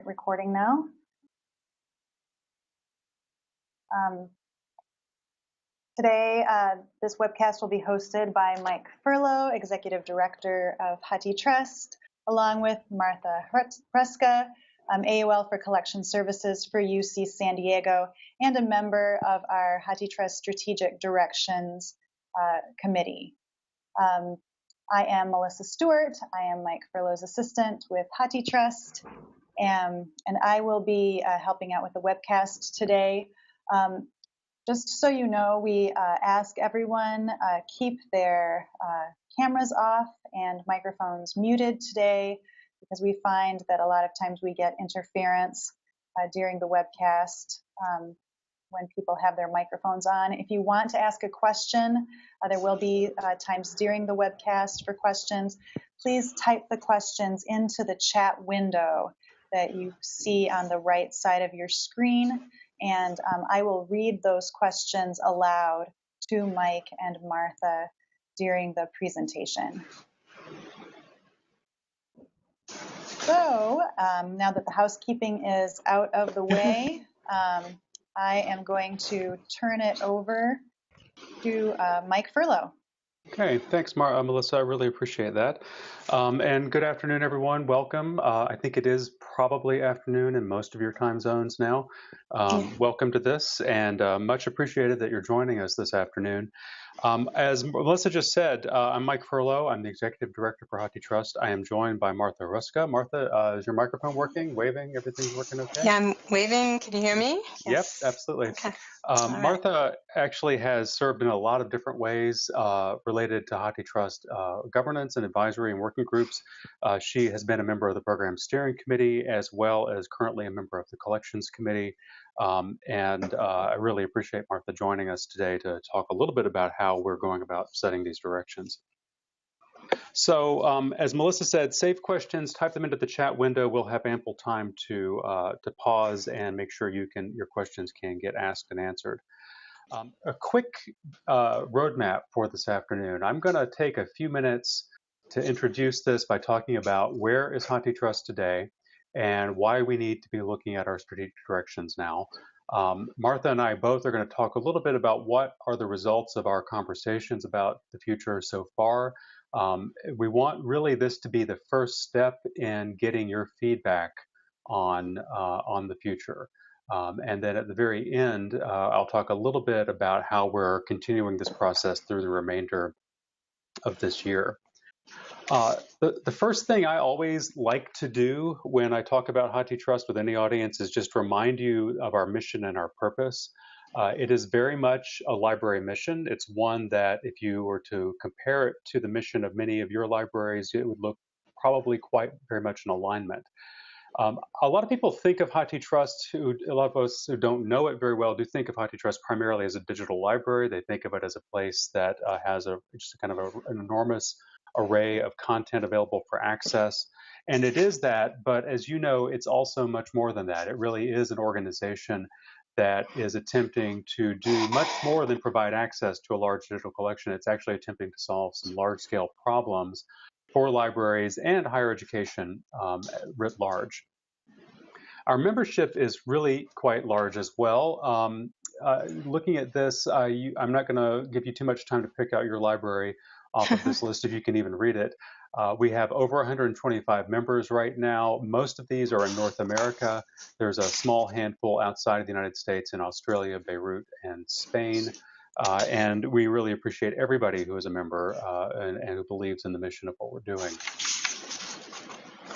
recording now. Today, this webcast will be hosted by Mike Furlow, Executive Director of HathiTrust, along with Martha Ruska, AOL for Collection Services for UC San Diego, and a member of our HathiTrust Strategic Directions Committee. I am Melissa Stewart. I am Mike Furlow's assistant with HathiTrust, and I will be helping out with the webcast today. Just so you know, we ask everyone keep their cameras off and microphones muted today, because we find that a lot of times we get interference during the webcast when people have their microphones on. If you want to ask a question, there will be times during the webcast for questions. Please type the questions into the chat window that you see on the right side of your screen, and I will read those questions aloud to Mike and Martha during the presentation. So now that the housekeeping is out of the way, I am going to turn it over to Mike Furlow. Okay, thanks, Melissa. I really appreciate that. And good afternoon, everyone. Welcome. I think it is probably afternoon in most of your time zones now. Welcome to this, and much appreciated that you're joining us this afternoon. As Melissa just said, I'm Mike Furlow. I'm the Executive Director for HathiTrust. I am joined by Martha Ruska. Martha, is your microphone working, waving? Everything's working okay? Yeah, I'm waving. Can you hear me? Yes. Yep, absolutely. Okay. Martha actually has served in a lot of different ways related to HathiTrust governance and advisory and working groups. She has been a member of the Program Steering Committee, as well as currently a member of the Collections Committee. And I really appreciate Martha joining us today to talk a little bit about how we're going about setting these directions. So as Melissa said, save questions, type them into the chat window. We'll have ample time to pause and make sure your questions can get asked and answered. A quick roadmap for this afternoon. I'm going to take a few minutes to introduce this by talking about where is HathiTrust today and why we need to be looking at our strategic directions now. Martha and I both are going to talk a little bit about what are the results of our conversations about the future so far. We want really this to be the first step in getting your feedback on the future. And then at the very end, I'll talk a little bit about how we're continuing this process through the remainder of this year. The first thing I always like to do when I talk about HathiTrust with any audience is just remind you of our mission and our purpose. It is very much a library mission. It's one that if you were to compare it to the mission of many of your libraries, it would look probably quite very much in alignment. A lot of people think of HathiTrust, a lot of us who don't know it very well do think of HathiTrust primarily as a digital library. They think of it as a place that has just kind of an enormous array of content available for access. And it is that, but as you know, it's also much more than that. It really is an organization that is attempting to do much more than provide access to a large digital collection. It's actually attempting to solve some large-scale problems for libraries and higher education writ large. Our membership is really quite large as well. Looking at this, I'm not going to give you too much time to pick out your library off of this list if you can even read it. We have over 125 members right now. Most of these are in North America. There's a small handful outside of the United States in Australia, Beirut, and Spain. And we really appreciate everybody who is a member and who believes in the mission of what we're doing.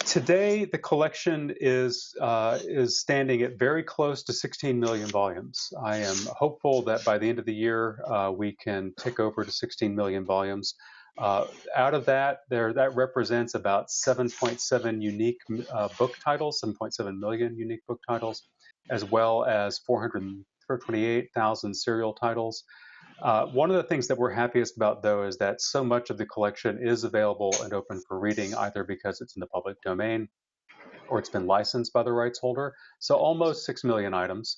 Today, the collection is standing at very close to 16 million volumes. I am hopeful that by the end of the year, we can tick over to 16 million volumes. Out of that, that represents about 7.7 unique book titles, 7.7 million unique book titles, as well as 428,000 serial titles. One of the things that we're happiest about, though, is that so much of the collection is available and open for reading, either because it's in the public domain or it's been licensed by the rights holder. So almost 6 million items.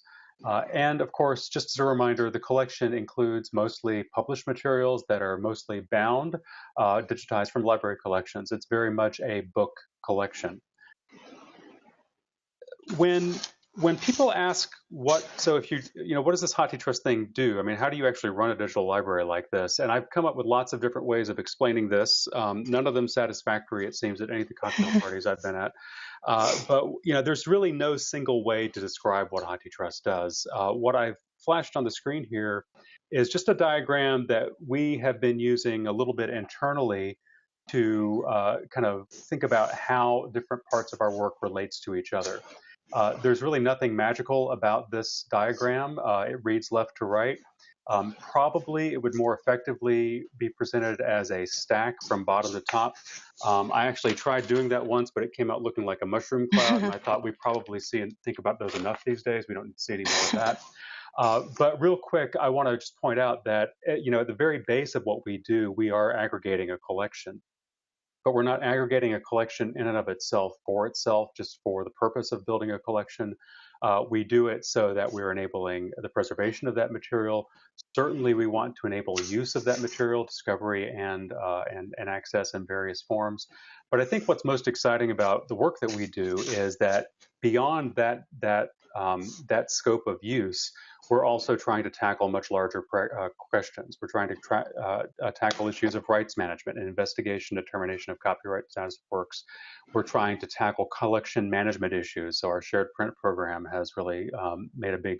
And of course, just as a reminder, the collection includes mostly published materials that are mostly bound, digitized from library collections. It's very much a book collection. when people ask what does this HathiTrust thing do? I mean, how do you actually run a digital library like this? And I've come up with lots of different ways of explaining this. None of them satisfactory, it seems, at any of the cocktail parties I've been at. But there's really no single way to describe what HathiTrust does. What I've flashed on the screen here is just a diagram that we have been using a little bit internally to kind of think about how different parts of our work relates to each other. There's really nothing magical about this diagram. It reads left to right. Probably it would more effectively be presented as a stack from bottom to top. I actually tried doing that once, but it came out looking like a mushroom cloud, and I thought we probably see and think about those enough these days. We don't see any more of that. But real quick, I want to just point out that at the very base of what we do, we are aggregating a collection. But we're not aggregating a collection in and of itself, just for the purpose of building a collection. We do it so that we're enabling the preservation of that material. Certainly, we want to enable use of that material, discovery, and access in various forms. But I think what's most exciting about the work that we do is that beyond that scope of use, we're also trying to tackle much larger questions. We're trying to tackle issues of rights management and investigation, determination of copyright status of works. We're trying to tackle collection management issues. So our shared print program has really made a big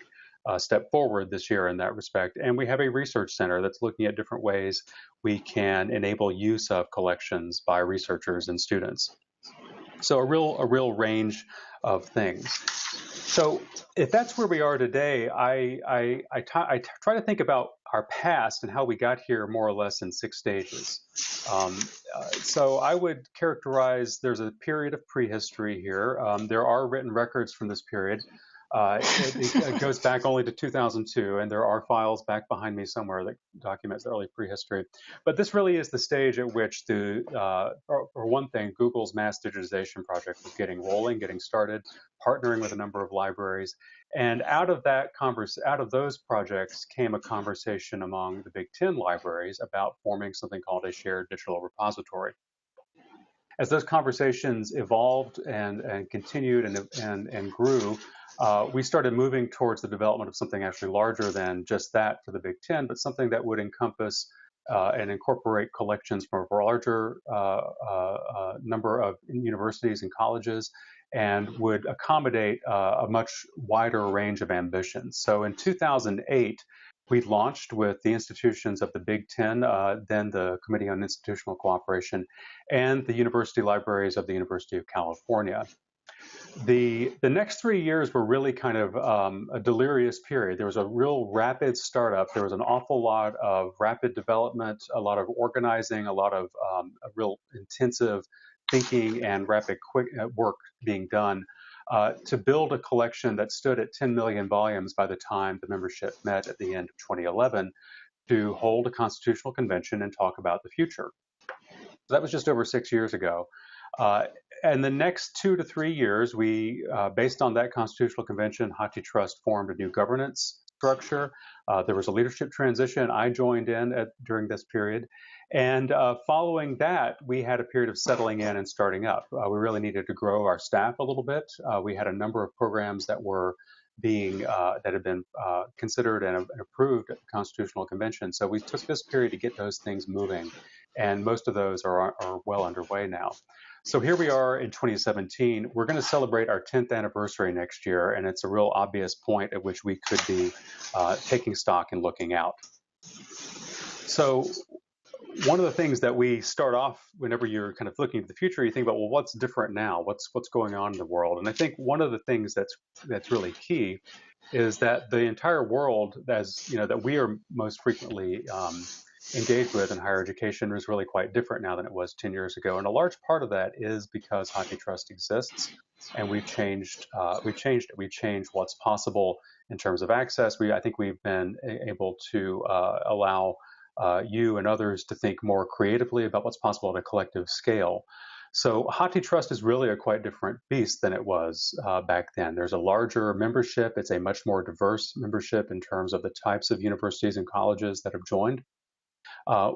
step forward this year in that respect. And we have a research center that's looking at different ways we can enable use of collections by researchers and students. So a real range of things. So if that's where we are today, I try to think about our past and how we got here more or less in 6 stages. So I would characterize there's a period of prehistory here. There are written records from this period. It goes back only to 2002, and there are files back behind me somewhere that documents the early prehistory. But this really is the stage at which for one thing, Google's mass digitization project was getting started, partnering with a number of libraries. And out of those projects came a conversation among the Big Ten libraries about forming something called a shared digital repository. As those conversations evolved and continued and grew, we started moving towards the development of something actually larger than just that for the Big Ten, but something that would encompass and incorporate collections from a larger number of universities and colleges, and would accommodate a much wider range of ambitions. So in 2008, we launched with the institutions of the Big Ten, then the Committee on Institutional Cooperation, and the university libraries of the University of California. The next 3 years were really kind of a delirious period. There was a real rapid startup. There was an awful lot of rapid development, a lot of organizing, a lot of a real intensive thinking and rapid quick work being done to build a collection that stood at 10 million volumes by the time the membership met at the end of 2011 to hold a constitutional convention and talk about the future. So that was just over 6 years ago. And the next 2 to 3 years, we, based on that constitutional convention, HathiTrust formed a new governance structure. There was a leadership transition. I joined in during this period. And following that, we had a period of settling in and starting up. We really needed to grow our staff a little bit. We had a number of programs that were that had been considered and approved at the Constitutional Convention. So we took this period to get those things moving, and most of those are well underway now. So here we are in 2017. We're going to celebrate our 10th anniversary next year, and it's a real obvious point at which we could be taking stock and looking out. So one of the things that we start off whenever you're kind of looking at the future, you think about, well, what's different now? What's going on in the world? And I think one of the things that's really key is that the entire world, that we are most frequently engaged with in higher education, is really quite different now than it was 10 years ago. And a large part of that is because HathiTrust exists, and we've changed it. We've changed what's possible in terms of access. I think we've been able to allow you and others to think more creatively about what's possible at a collective scale. So HathiTrust is really a quite different beast than it was back then. There's a larger membership. It's a much more diverse membership in terms of the types of universities and colleges that have joined.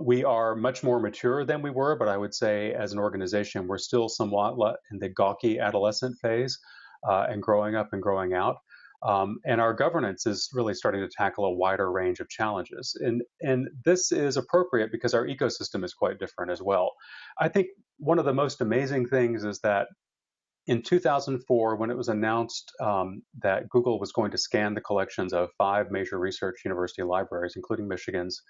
We are much more mature than we were, but I would say as an organization, we're still somewhat in the gawky adolescent phase. and growing up and growing out. And our governance is really starting to tackle a wider range of challenges. And this is appropriate because our ecosystem is quite different as well. I think one of the most amazing things is that in 2004, when it was announced that Google was going to scan the collections of 5 major research university libraries, including Michigan's,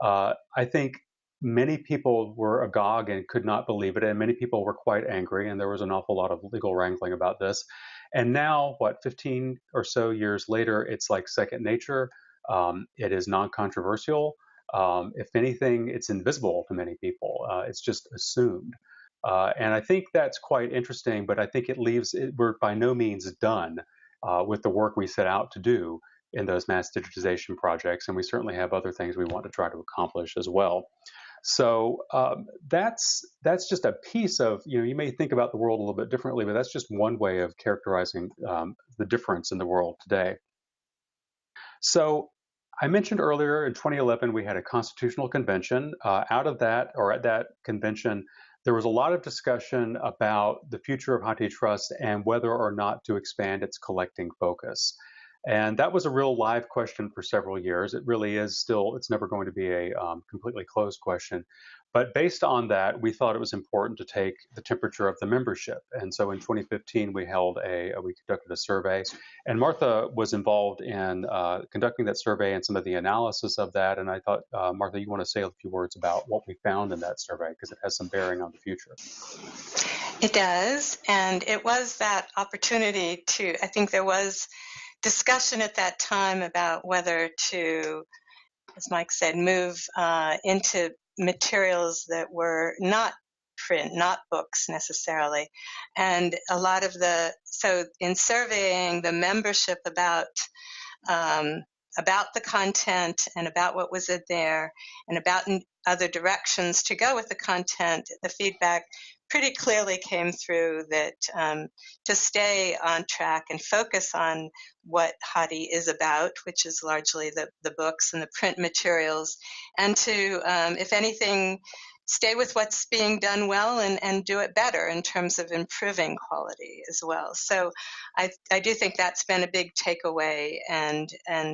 I think many people were agog and could not believe it, and many people were quite angry, and there was an awful lot of legal wrangling about this. And now, 15 or so years later, it's like second nature. It is non-controversial. If anything, it's invisible to many people. It's just assumed. And I think that's quite interesting, but I think we're by no means done with the work we set out to do in those mass digitization projects, and we certainly have other things we want to try to accomplish as well. So that's just a piece of, you may think about the world a little bit differently, but that's just one way of characterizing the difference in the world today. So I mentioned earlier in 2011, we had a constitutional convention. Out of that, or at that convention, there was a lot of discussion about the future of HathiTrust and whether or not to expand its collecting focus. And that was a real live question for several years. It really is still, it's never going to be a completely closed question. But based on that, we thought it was important to take the temperature of the membership. And so in 2015, we conducted a survey. And Martha was involved in conducting that survey and some of the analysis of that. And I thought, Martha, you want to say a few words about what we found in that survey, because it has some bearing on the future. It does. And it was that opportunity I think there was discussion at that time about whether to, as Mike said, move into materials that were not print, not books necessarily. And so in surveying the membership about the content and about what was in there and about other directions to go with the content, the feedback pretty clearly came through that to stay on track and focus on what Hathi is about, which is largely the books and the print materials, and to, if anything, stay with what's being done well and do it better in terms of improving quality as well. So I do think that's been a big takeaway and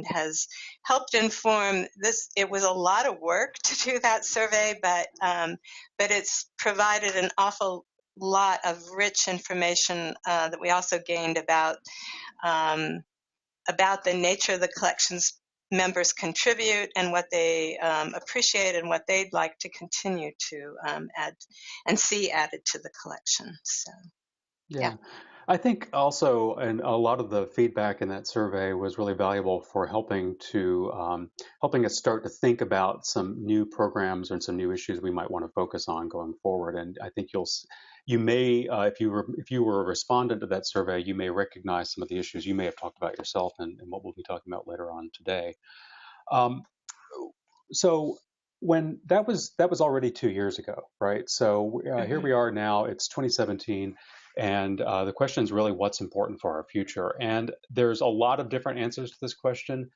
has helped inform this. It was a lot of work to do that survey, but it's provided an awful lot of rich information that we also gained about the nature of the collections members contribute and what they appreciate and what they'd like to continue to add and see added to the collection. So, yeah. I think also, and a lot of the feedback in that survey was really valuable for helping us start to think about some new programs and some new issues we might want to focus on going forward. And I think you may, if you were a respondent to that survey, you may recognize some of the issues you may have talked about yourself and what we'll be talking about later on today. So when that was already 2 years ago, right? So here we are now, it's 2017, and the question is really what's important for our future. And there's a lot of different answers to this question.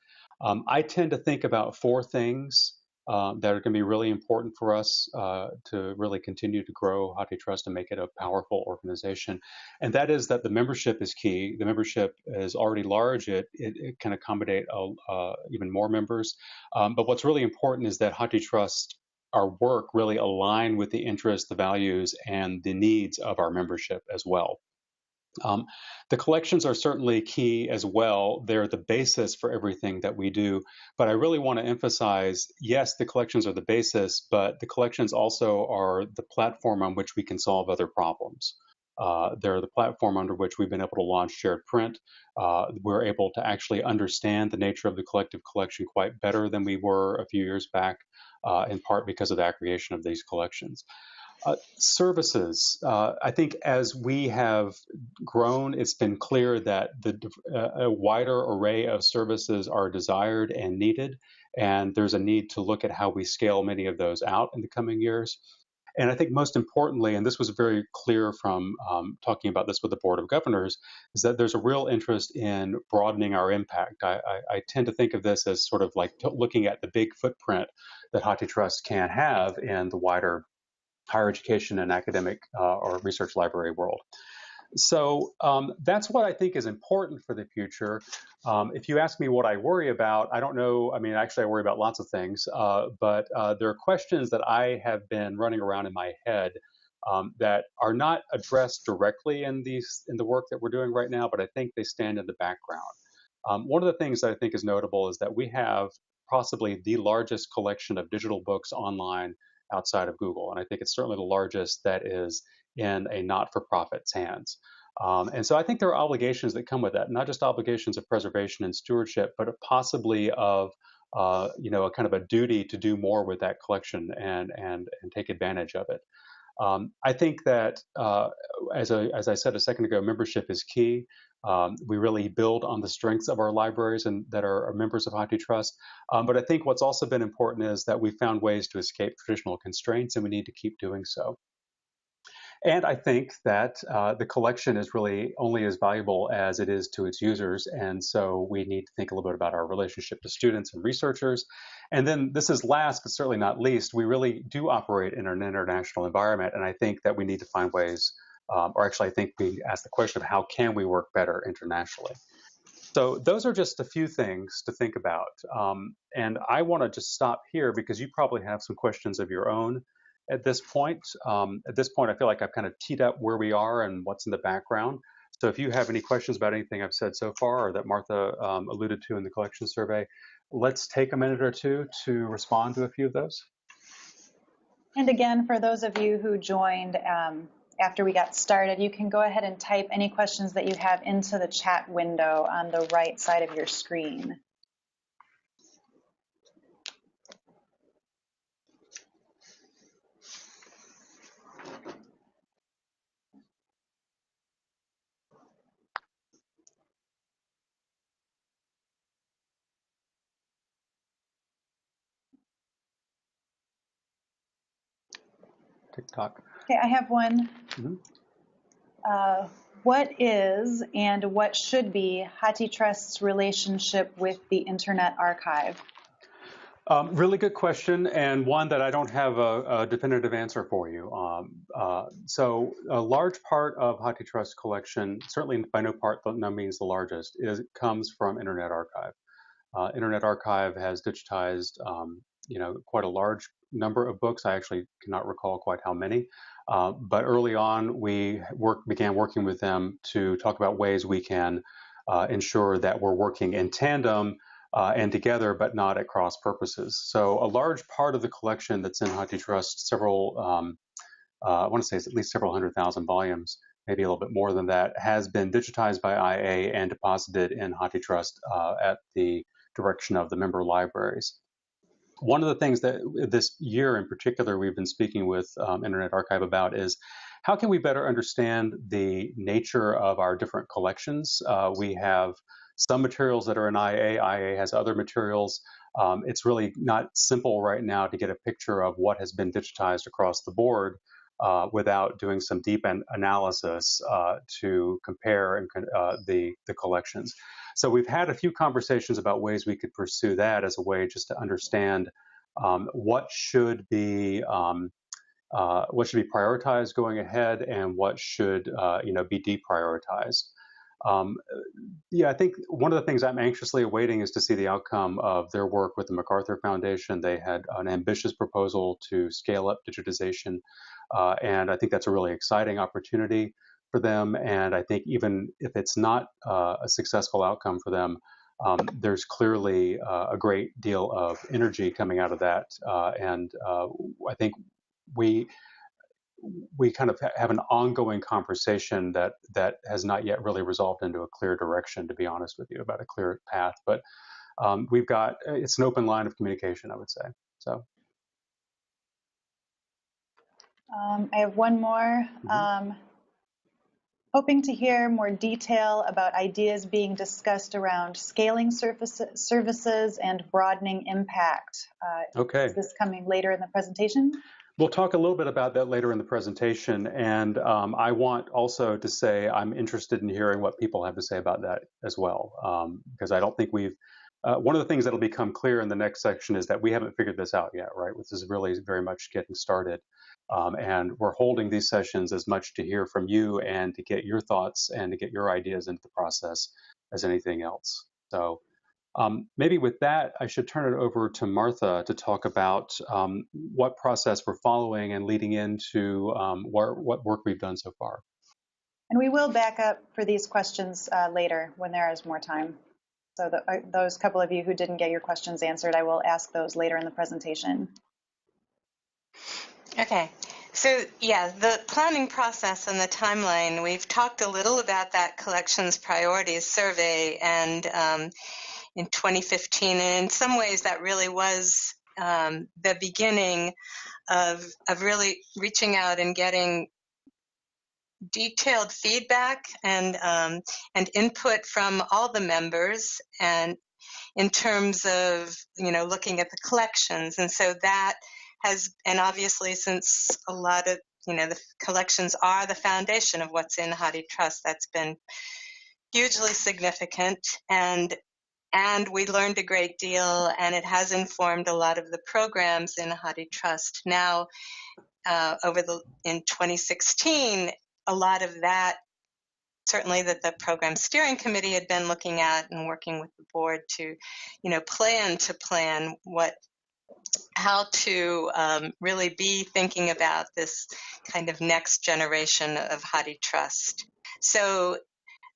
I tend to think about 4 things that are going to be really important for us to really continue to grow HathiTrust and make it a powerful organization. And that is that the membership is key. The membership is already large. It can accommodate even more members. But what's really important is that HathiTrust, our work, really align with the interests, the values, and the needs of our membership as well. The collections are certainly key as well. They're the basis for everything that we do. But I really want to emphasize, yes, the collections are the basis, but the collections also are the platform on which we can solve other problems. They're the platform under which we've been able to launch shared print. We're able to actually understand the nature of the collective collection quite better than we were a few years back, in part because of the aggregation of these collections. Services. I think as we have grown, it's been clear that a wider array of services are desired and needed, and there's a need to look at how we scale many of those out in the coming years. And I think most importantly, and this was very clear from talking about this with the Board of Governors, is that there's a real interest in broadening our impact. I tend to think of this as sort of like looking at the big footprint that HathiTrust can have in the wider higher education and academic or research library world. So that's what I think is important for the future. If you ask me what I worry about, I don't know. I mean, actually, I worry about lots of things, but there are questions that I have been running around in my head that are not addressed directly in the work that we're doing right now, but I think they stand in the background. One of the things that I think is notable is that we have possibly the largest collection of digital books online outside of Google, and I think it's certainly the largest that is in a not-for-profit's hands. And so I think there are obligations that come with that, not just obligations of preservation and stewardship, but possibly of a kind of a duty to do more with that collection and take advantage of it. I think that, as I said a second ago, membership is key. We really build on the strengths of our libraries and that are members of HathiTrust. But I think what's also been important is that we found ways to escape traditional constraints, and we need to keep doing so. And I think that the collection is really only as valuable as it is to its users. And so we need to think a little bit about our relationship to students and researchers. And then this is last, but certainly not least, we really do operate in an international environment. And I think that we need to find ways, or actually, I think we ask the question of how can we work better internationally? So those are just a few things to think about. And I want to just stop here because you probably have some questions of your own at this point. At this point, I feel like I've kind of teed up where we are and what's in the background. So if you have any questions about anything I've said so far or that Martha alluded to in the collection survey, let's take a minute or two to respond to a few of those. And again, for those of you who joined after we got started, you can go ahead and type any questions that you have into the chat window on the right side of your screen. TikTok. Okay, I have one. Mm-hmm. What is and what should be HathiTrust's relationship with the Internet Archive? Really good question, and one that I don't have a definitive answer for you. So a large part of HathiTrust's collection, certainly by no means the largest, comes from Internet Archive. Internet Archive has digitized, quite a large number of books. I actually cannot recall quite how many. But early on, we began working with them to talk about ways we can ensure that we're working in tandem and together, but not at cross purposes. So a large part of the collection that's in HathiTrust, I want to say it's at least several 100,000 volumes, maybe a little bit more than that, has been digitized by IA and deposited in HathiTrust at the direction of the member libraries. One of the things that this year in particular we've been speaking with Internet Archive about is how can we better understand the nature of our different collections? We have some materials that are in IA has other materials. It's really not simple right now to get a picture of what has been digitized across the board without doing some deep analysis to compare the collections. So we've had a few conversations about ways we could pursue that as a way just to understand what should be prioritized going ahead and what should be deprioritized. I think one of the things I'm anxiously awaiting is to see the outcome of their work with the MacArthur Foundation. They had an ambitious proposal to scale up digitization, and I think that's a really exciting opportunity for them. And I think even if it's not a successful outcome for them, there's clearly a great deal of energy coming out of that. And I think we kind of have an ongoing conversation that has not yet really resolved into a clear direction, to be honest with you, about a clear path. But it's an open line of communication, I would say. So. I have one more. Mm-hmm. Hoping to hear more detail about ideas being discussed around scaling services and broadening impact. Okay. Is this coming later in the presentation? We'll talk a little bit about that later in the presentation. And I want also to say I'm interested in hearing what people have to say about that as well, because I don't think one of the things that'll become clear in the next section is that we haven't figured this out yet, right? This is really very much getting started. And we're holding these sessions as much to hear from you and to get your thoughts and to get your ideas into the process as anything else. So maybe with that, I should turn it over to Martha to talk about what process we're following and leading into what work we've done so far. And we will back up for these questions later when there is more time. So those couple of you who didn't get your questions answered, I will ask those later in the presentation. Okay. So yeah, the planning process and the timeline, we've talked a little about that collections priorities survey, and in 2015, and in some ways that really was the beginning of really reaching out and getting detailed feedback and input from all the members, and in terms of looking at the collections. And so that has, and obviously since a lot of the collections are the foundation of what's in HathiTrust, that's been hugely significant, and we learned a great deal, and it has informed a lot of the programs in HathiTrust. Now, in 2016, a lot of that, certainly that the program steering committee had been looking at and working with the board to, plan how to really be thinking about this kind of next generation of HathiTrust. So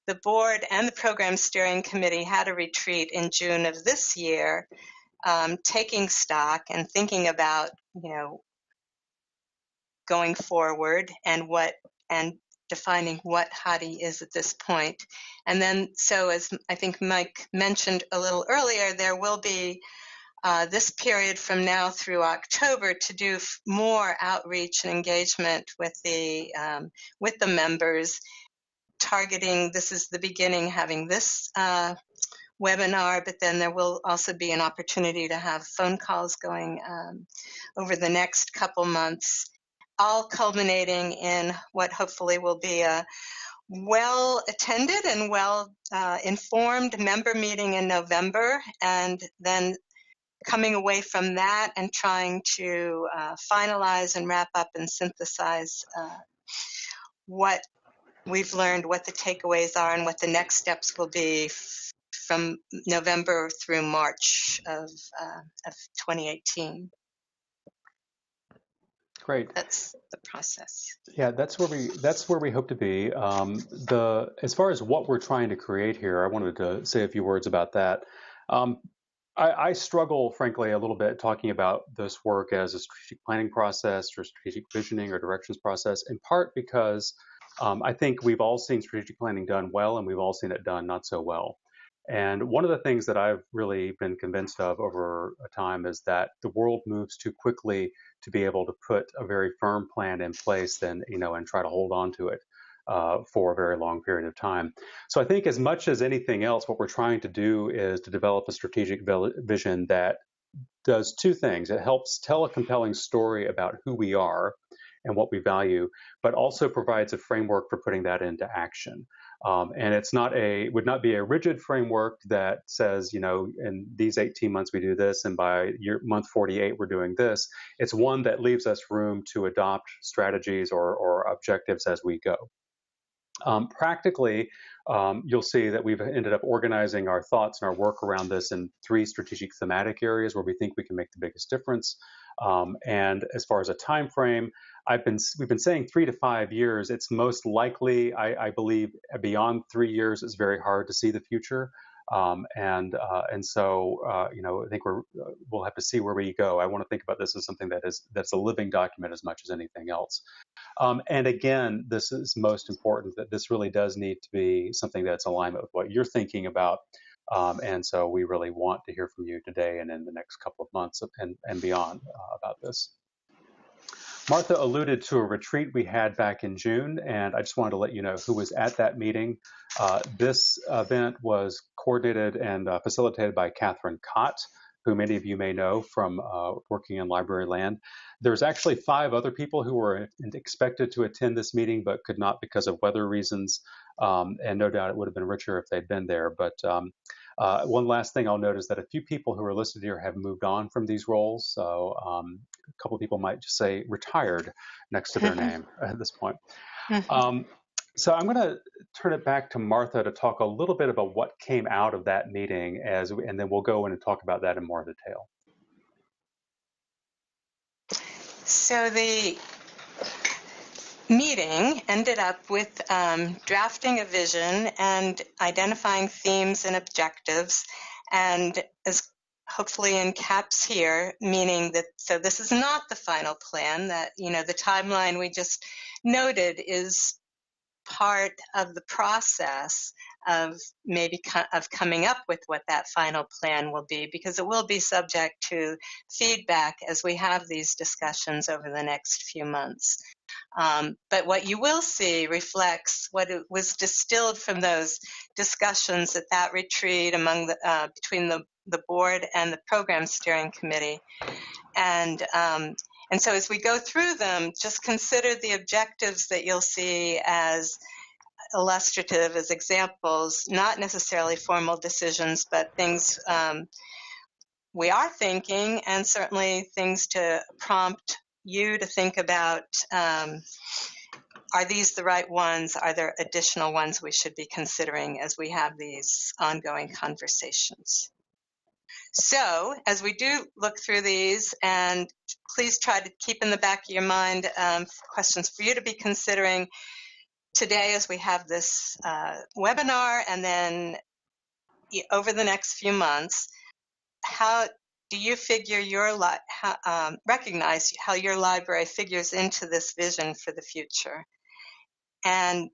the board and the program steering committee had a retreat in June of this year, taking stock and thinking about, going forward and defining what Hathi is at this point. And then, so as I think Mike mentioned a little earlier, there will be this period from now through October to do more outreach and engagement with the members, targeting, this is the beginning, having this webinar, but then there will also be an opportunity to have phone calls going over the next couple months, all culminating in what hopefully will be a well-attended and well-informed member meeting in November, and then coming away from that and trying to finalize and wrap up and synthesize what we've learned, what the takeaways are, and what the next steps will be from November through March of 2018. Great. That's the process. Yeah, that's where we hope to be. As far as what we're trying to create here, I wanted to say a few words about that. I struggle, frankly, a little bit talking about this work as a strategic planning process or strategic visioning or directions process, in part because I think we've all seen strategic planning done well, and we've all seen it done not so well. And one of the things that I've really been convinced of over a time is that the world moves too quickly to be able to put a very firm plan in place and try to hold on to it for a very long period of time. So I think as much as anything else, what we're trying to do is to develop a strategic vision that does two things. It helps tell a compelling story about who we are and what we value, but also provides a framework for putting that into action. And would not be a rigid framework that says, in these 18 months we do this, and by month 48 we're doing this. It's one that leaves us room to adopt strategies or objectives as we go. Practically, you'll see that we've ended up organizing our thoughts and our work around this in 3 strategic thematic areas where we think we can make the biggest difference. And as far as a time frame, we've been saying 3 to 5 years. It's most likely, I believe, beyond 3 years. It's very hard to see the future. And so I think we'll have to see where we go. I want to think about this as something that's a living document as much as anything else. And again, this is most important, that this really does need to be something that's in alignment with what you're thinking about. And so we really want to hear from you today and in the next couple of months and beyond about this. Martha alluded to a retreat we had back in June, and I just wanted to let you know who was at that meeting. This event was coordinated and facilitated by Catherine Cott, who many of you may know from working in library land. There's actually 5 other people who were expected to attend this meeting but could not because of weather reasons, and no doubt it would have been richer if they'd been there. But one last thing I'll note is that a few people who are listed here have moved on from these roles. So couple of people might just say retired next to their name at this point. So I'm going to turn it back to Martha to talk a little bit about what came out of that meeting, and then we'll go in and talk about that in more detail. So the meeting ended up with drafting a vision and identifying themes and objectives, and as hopefully in caps here, meaning that, so this is not the final plan, that, the timeline we just noted is part of the process of maybe of coming up with what that final plan will be, because it will be subject to feedback as we have these discussions over the next few months. But what you will see reflects what it was distilled from those discussions at that retreat among the, between the board and the program steering committee. And so as we go through them, just consider the objectives that you'll see as illustrative, as examples, not necessarily formal decisions, but things we are thinking, and certainly things to prompt you to think about. Are these the right ones? Are there additional ones we should be considering as we have these ongoing conversations? So as we do look through these, and please try to keep in the back of your mind questions for you to be considering today as we have this webinar, and then over the next few months, how do you figure recognize how your library figures into this vision for the future? And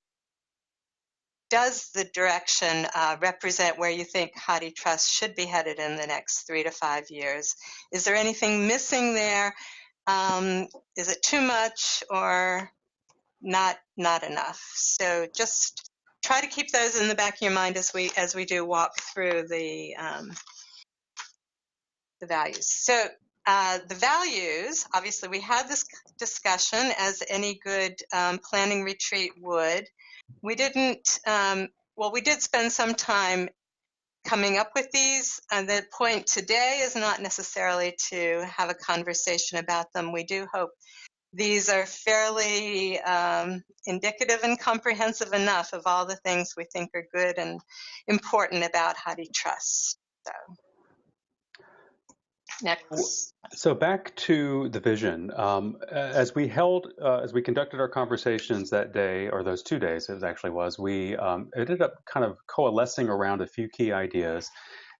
does the direction represent where you think HathiTrust should be headed in the next 3 to 5 years? Is there anything missing there? Is it too much or not enough? So just try to keep those in the back of your mind as we do walk through the values. So the values, obviously we had this discussion as any good planning retreat would. We didn't, we did spend some time coming up with these. And the point today is not necessarily to have a conversation about them. We do hope these are fairly indicative and comprehensive enough of all the things we think are good and important about HathiTrust. So. Next. So back to the vision. As we conducted our conversations that day, or those 2 days, we ended up kind of coalescing around a few key ideas.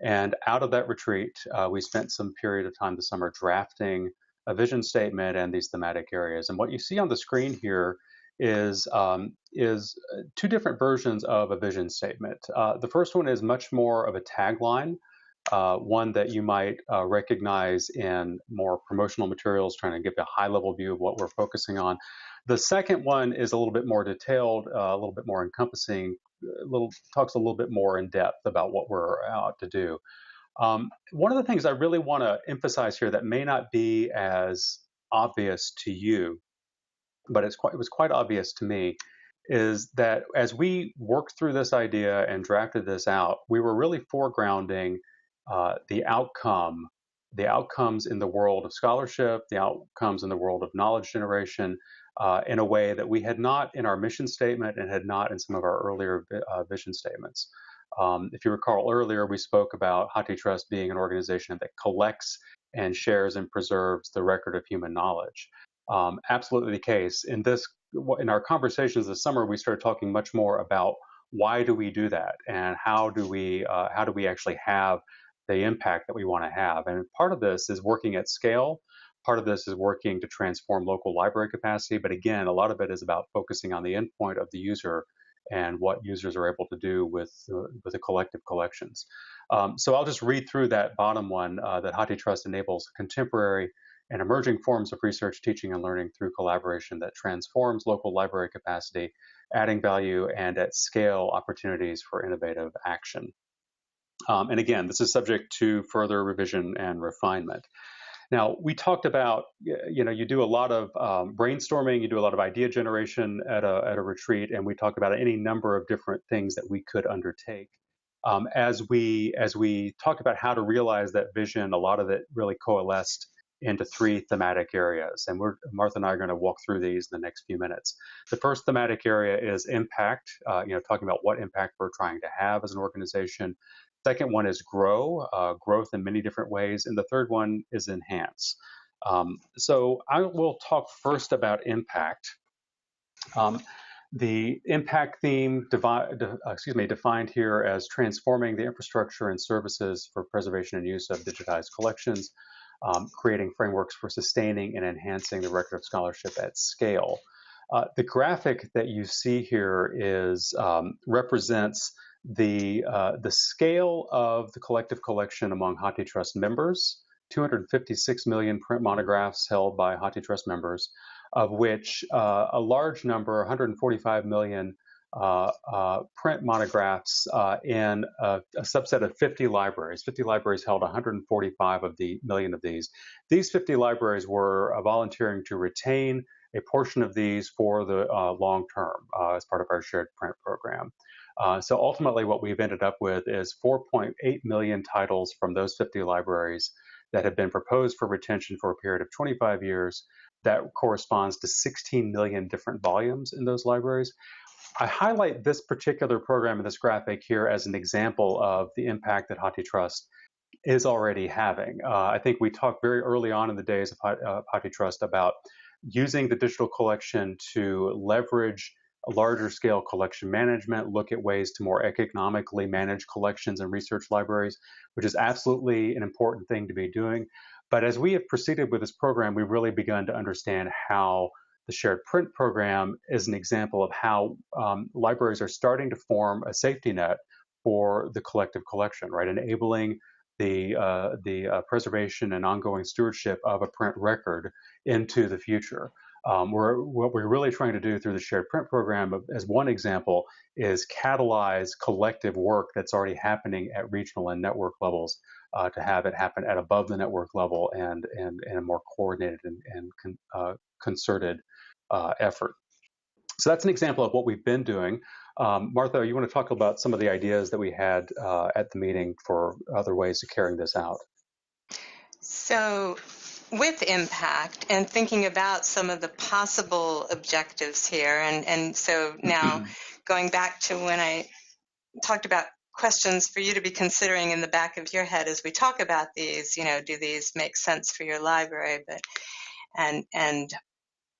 And out of that retreat, we spent some period of time this summer drafting a vision statement and these thematic areas. And what you see on the screen here is 2 different versions of a vision statement. The first one is much more of a tagline. One that you might recognize in more promotional materials, trying to give a high-level view of what we're focusing on. The second one is a little bit more detailed, a little bit more encompassing, talks a little bit more in depth about what we're out to do. One of the things I really want to emphasize here that may not be as obvious to you, but it was quite obvious to me, is that as we worked through this idea and drafted this out, we were really foregrounding the outcomes in the world of scholarship, the outcomes in the world of knowledge generation, in a way that we had not in our mission statement and had not in some of our earlier vision statements. If you recall earlier, we spoke about HathiTrust being an organization that collects and shares and preserves the record of human knowledge. Absolutely the case. In our conversations this summer, we started talking much more about why do we do that, and how do we actually have the impact that we want to have. And part of this is working at scale. Part of this is working to transform local library capacity. But again, a lot of it is about focusing on the endpoint of the user and what users are able to do with the collective collections. So I'll just read through that bottom one, that HathiTrust enables contemporary and emerging forms of research, teaching, and learning through collaboration that transforms local library capacity, adding value and at scale opportunities for innovative action. And again, this is subject to further revision and refinement. Now, we talked about, you do a lot of brainstorming, you do a lot of idea generation at a retreat, and we talk about any number of different things that we could undertake. As we talked about how to realize that vision, a lot of it really coalesced into 3 thematic areas. And Martha and I are going to walk through these in the next few minutes. The first thematic area is impact, talking about what impact we're trying to have as an organization. Second one is grow, growth in many different ways. And the third one is enhance. So I will talk first about impact. The impact theme defined here as transforming the infrastructure and services for preservation and use of digitized collections, creating frameworks for sustaining and enhancing the record of scholarship at scale. The graphic that you see here is represents the scale of the collective collection among HathiTrust members, 256 million print monographs held by HathiTrust members, of which a large number, 145 million print monographs in a subset of 50 libraries. 50 libraries held 145 of the million of these. These 50 libraries were volunteering to retain a portion of these for the long term as part of our shared print program. So ultimately what we've ended up with is 4.8 million titles from those 50 libraries that have been proposed for retention for a period of 25 years. That corresponds to 16 million different volumes in those libraries. I highlight this particular program in this graphic here as an example of the impact that HathiTrust is already having. I think we talked very early on in the days of HathiTrust about using the digital collection to leverage a larger scale collection management, look at ways to more economically manage collections and research libraries, which is absolutely an important thing to be doing. But as we have proceeded with this program, we've really begun to understand how the shared print program is an example of how libraries are starting to form a safety net for the collective collection, right? Enabling the preservation and ongoing stewardship of a print record into the future. What we're really trying to do through the shared print program, as one example, is catalyze collective work that's already happening at regional and network levels to have it happen at above the network level and in a more coordinated and concerted effort. So that's an example of what we've been doing. Martha, you want to talk about some of the ideas that we had at the meeting for other ways of carrying this out? So with impact and thinking about some of the possible objectives here, and so now going back to when I talked about questions for you to be considering in the back of your head as we talk about these, do these make sense for your library, and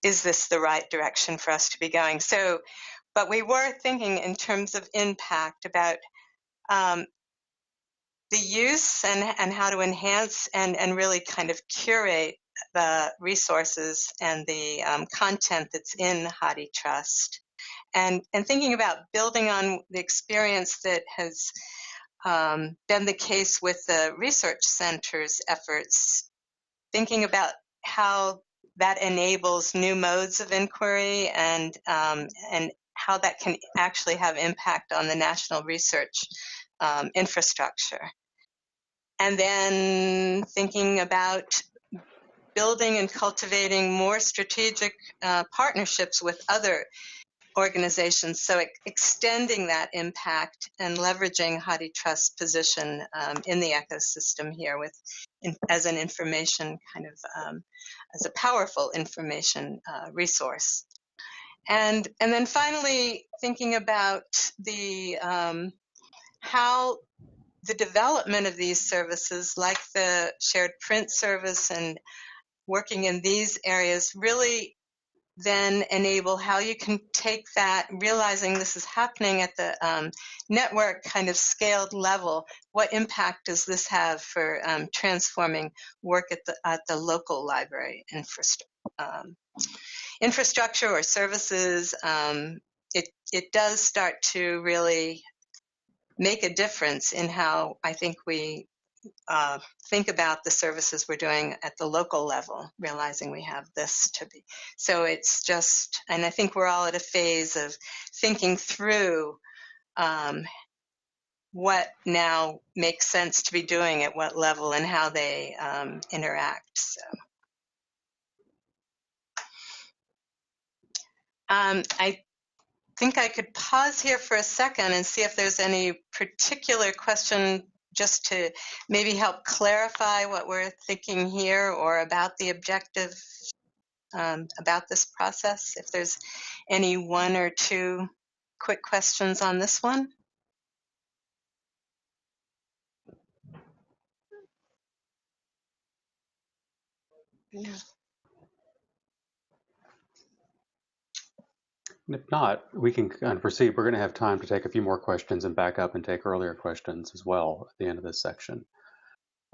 is this the right direction for us to be going? So, but we were thinking in terms of impact about the use and how to enhance and really kind of curate the resources and the content that's in HathiTrust, and thinking about building on the experience that has been the case with the research center's efforts, thinking about how that enables new modes of inquiry and how that can actually have impact on the national research infrastructure. And then thinking about building and cultivating more strategic partnerships with other organizations, so extending that impact and leveraging HathiTrust's position in the ecosystem here as an information kind of as a powerful information resource. And then finally thinking about the how the development of these services, like the shared print service and working in these areas, really then enable how you can take that, realizing this is happening at the network kind of scaled level. What impact does this have for transforming work at the local library infrastructure or services? It does start to really make a difference in how I think we think about the services we're doing at the local level, realizing we have this to be. So it's just, and I think we're all at a phase of thinking through what now makes sense to be doing at what level and how they interact. So. I think I could pause here for a second and see if there's any particular question just to maybe help clarify what we're thinking here or about the objective about this process, if there's any one or two quick questions on this one. Yeah. And if not, we can kind of proceed. We're going to have time to take a few more questions and back up and take earlier questions as well at the end of this section.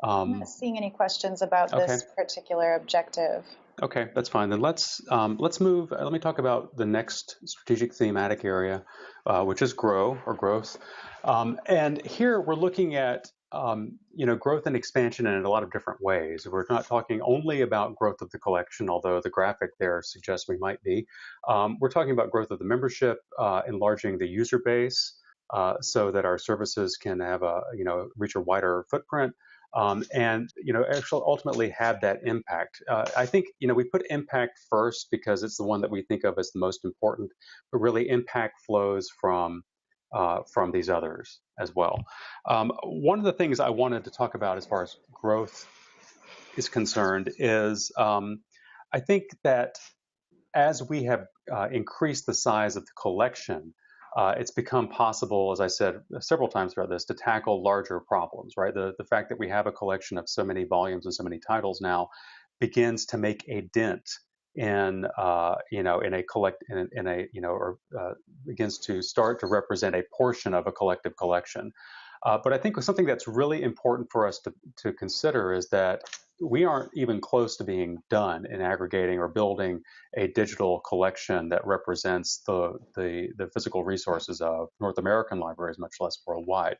I'm not seeing any questions about this particular objective. Okay, that's fine. Then let's move. Let me talk about the next strategic thematic area, which is grow or growth. And here we're looking at growth and expansion in a lot of different ways. We're not talking only about growth of the collection, although the graphic there suggests we might be. We're talking about growth of the membership, enlarging the user base so that our services can have reach a wider footprint. And actually ultimately have that impact. I think we put impact first because it's the one that we think of as the most important, but really impact flows from these others as well. One of the things I wanted to talk about as far as growth is concerned is I think that as we have increased the size of the collection, it's become possible, as I said several times throughout this, to tackle larger problems, right? The fact that we have a collection of so many volumes and so many titles now begins to make a dent in begins to start to represent a portion of a collective collection. But I think something that's really important for us to consider is that we aren't even close to being done in aggregating or building a digital collection that represents the physical resources of North American libraries, much less worldwide.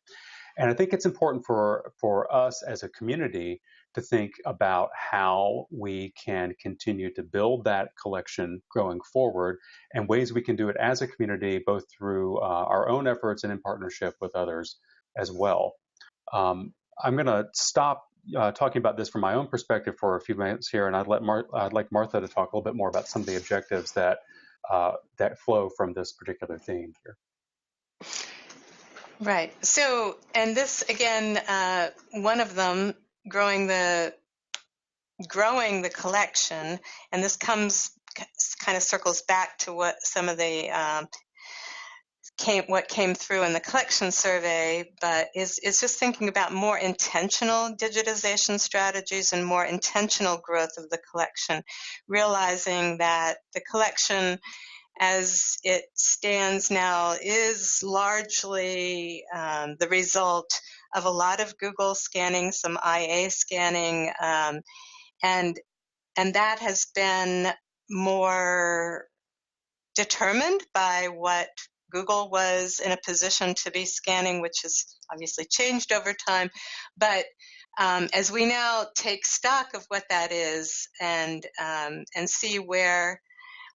And I think it's important for us as a community to think about how we can continue to build that collection going forward and ways we can do it as a community, both through our own efforts and in partnership with others as well. I'm going to stop talking about this from my own perspective for a few minutes here, and I'd like Martha to talk a little bit more about some of the objectives that flow from this particular theme here. Right. So, and this again, one of them, growing the collection, and this kind of circles back to what some of the what came through in the collection survey, but is just thinking about more intentional digitization strategies and more intentional growth of the collection, realizing that the collection as it stands now is largely the result of a lot of Google scanning, some IA scanning, and that has been more determined by what Google was in a position to be scanning, which has obviously changed over time. But as we now take stock of what that is and see where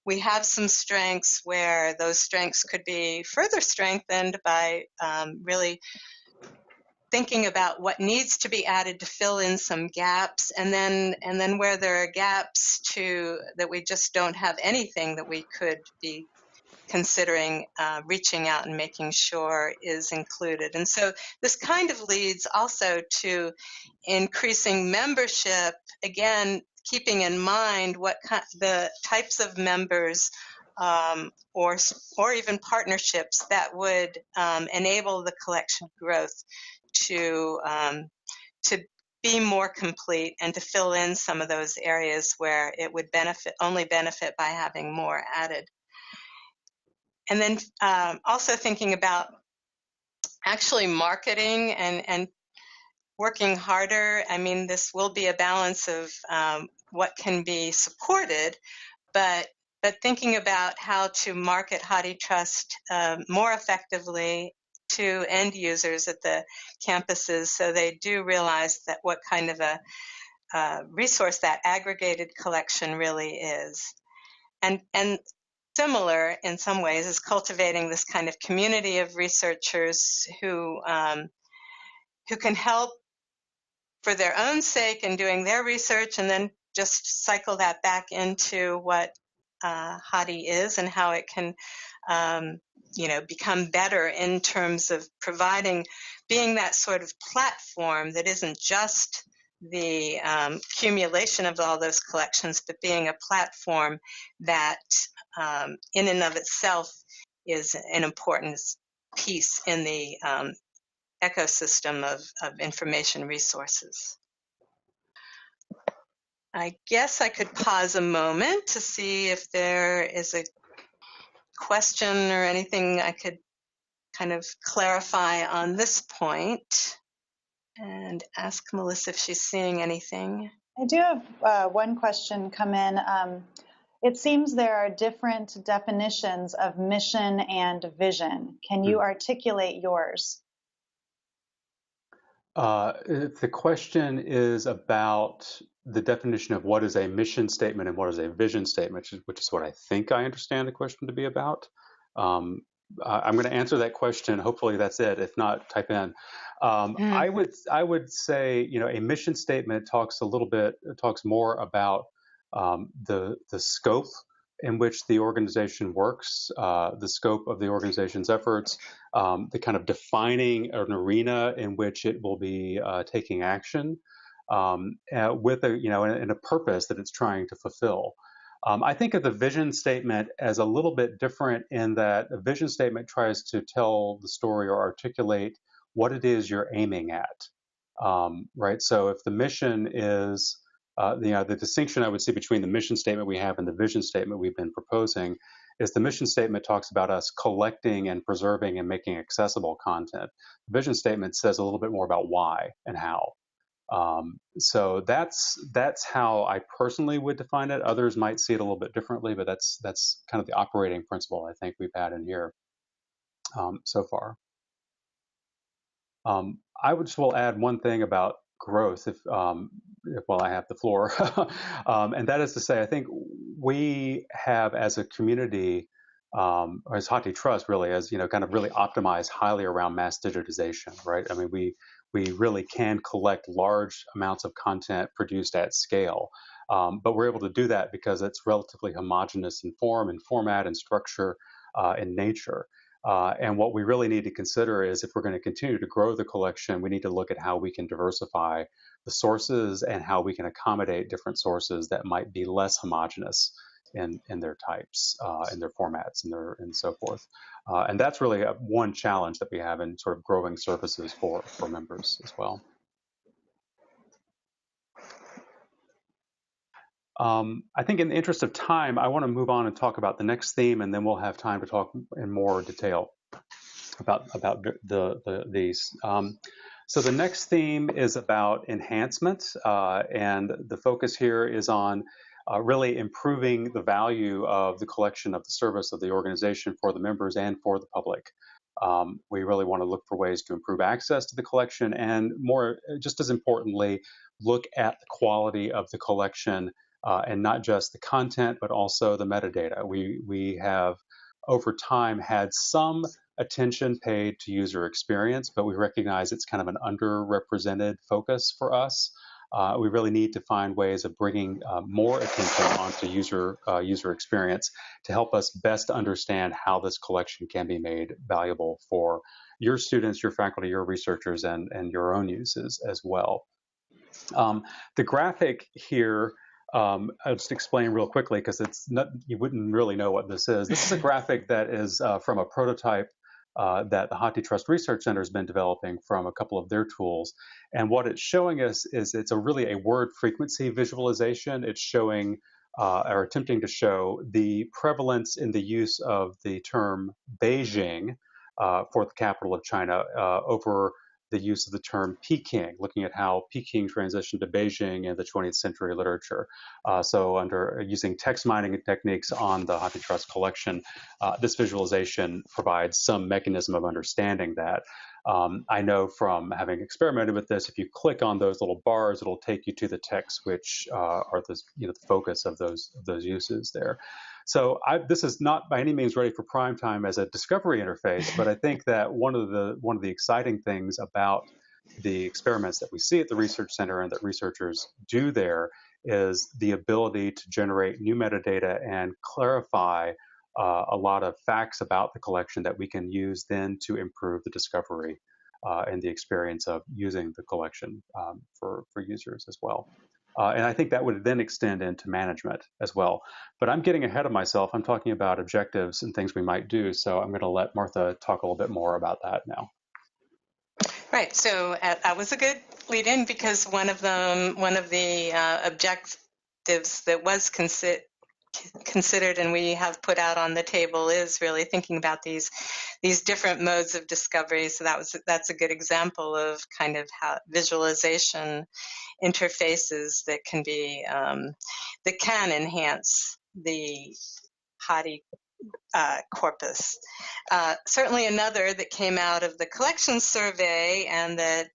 we have some strengths, where those strengths could be further strengthened by really thinking about what needs to be added to fill in some gaps, and then where there are gaps that we just don't have anything that we could be considering reaching out and making sure is included. And so this kind of leads also to increasing membership, again, keeping in mind the types of members or even partnerships that would enable the collection growth to be more complete and to fill in some of those areas where it would only benefit by having more added. And then also thinking about actually marketing and working harder. I mean, this will be a balance of what can be supported, but thinking about how to market HathiTrust more effectively to end users at the campuses so they do realize that what kind of a resource that aggregated collection really is. And similar in some ways is cultivating this kind of community of researchers who can help for their own sake in doing their research and then just cycle that back into what Hathi is and how it can become better in terms of being that sort of platform that isn't just the accumulation of all those collections, but being a platform that in and of itself is an important piece in the ecosystem of information resources. I guess I could pause a moment to see if there is a question or anything I could kind of clarify on this point, and ask Melissa if she's seeing anything. I do have one question come in. It seems there are different definitions of mission and vision. Can you articulate yours? If the question is about the definition of what is a mission statement and what is a vision statement, which is what I think I understand the question to be about, I'm going to answer that question. Hopefully that's it. If not, type in. I would say, a mission statement talks more about the scope in which the organization works, the scope of the organization's efforts, the kind of defining an arena in which it will be taking action, with and a purpose that it's trying to fulfill. I think of the vision statement as a little bit different in that a vision statement tries to tell the story or articulate what it is you're aiming at, right? So if the mission is, the distinction I would see between the mission statement we have and the vision statement we've been proposing is the mission statement talks about us collecting and preserving and making accessible content. The vision statement says a little bit more about why and how. So that's how I personally would define it. Others might see it a little bit differently, but that's kind of the operating principle I think we've had in here so far. I would just will add one thing about growth, if while I have the floor, and that is to say, I think we have as a community, or as HathiTrust really, as kind of really optimized highly around mass digitization, right? I mean, we really can collect large amounts of content produced at scale, but we're able to do that because it's relatively homogeneous in form and format and structure and nature. And what we really need to consider is if we're going to continue to grow the collection, we need to look at how we can diversify the sources and how we can accommodate different sources that might be less homogeneous in their types, in their formats, and so forth. And that's really one challenge that we have in sort of growing services for members as well. I think in the interest of time, I want to move on and talk about the next theme, and then we'll have time to talk in more detail about these. So the next theme is about enhancement, and the focus here is on really improving the value of the collection of the service of the organization for the members and for the public. We really want to look for ways to improve access to the collection, and more, just as importantly, look at the quality of the collection. And not just the content, but also the metadata. We have, over time, had some attention paid to user experience, but we recognize it's kind of an underrepresented focus for us. We really need to find ways of bringing more attention onto user experience to help us best understand how this collection can be made valuable for your students, your faculty, your researchers, and your own uses as well. The graphic here, I'll just explain real quickly because you wouldn't really know what this is. This is a graphic that is from a prototype that the HathiTrust Research Center has been developing from a couple of their tools. And what it's showing us is it's really a word frequency visualization. It's showing or attempting to show the prevalence in the use of the term Beijing for the capital of China over the use of the term Peking, looking at how Peking transitioned to Beijing in the 20th century literature. So under using text mining techniques on the HathiTrust collection, this visualization provides some mechanism of understanding that. I know from having experimented with this, if you click on those little bars, it'll take you to the text, which are the focus of those uses there. So this is not by any means ready for prime time as a discovery interface, but I think that one of the exciting things about the experiments that we see at the Research Center and that researchers do there is the ability to generate new metadata and clarify a lot of facts about the collection that we can use then to improve the discovery and the experience of using the collection for users as well. And I think that would then extend into management as well. But I'm getting ahead of myself. I'm talking about objectives and things we might do. So I'm going to let Martha talk a little bit more about that now. Right. So that was a good lead in, because one of the objectives that was considered and we have put out on the table is really thinking about these different modes of discovery. So that's a good example of kind of how visualization interfaces that can be that can enhance the Hati corpus. Certainly another that came out of the collections survey, and that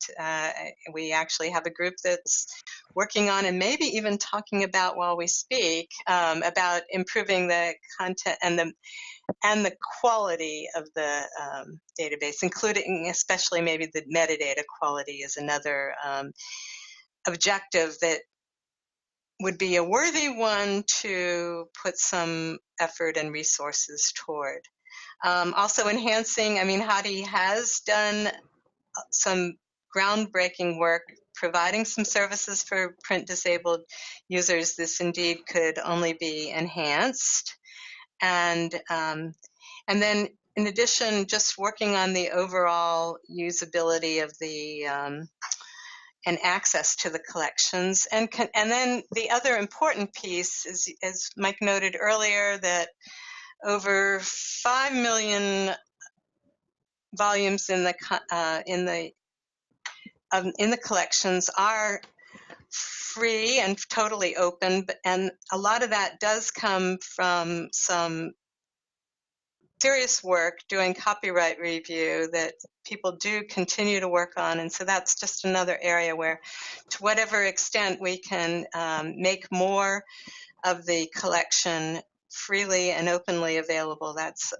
we actually have a group that's working on and maybe even talking about while we speak, about improving the content and the quality of the database, including especially maybe the metadata quality is another objective that would be a worthy one to put some effort and resources toward. Also enhancing, I mean, Hati has done some groundbreaking work providing some services for print disabled users. This indeed could only be enhanced. And then in addition, just working on the overall usability of the and access to the collections. And then the other important piece is, as Mike noted earlier, that over 5 million volumes in the collections are free and totally open, and a lot of that does come from some serious work doing copyright review that people do continue to work on. And so that's just another area where, to whatever extent we can make more of the collection freely and openly available, that's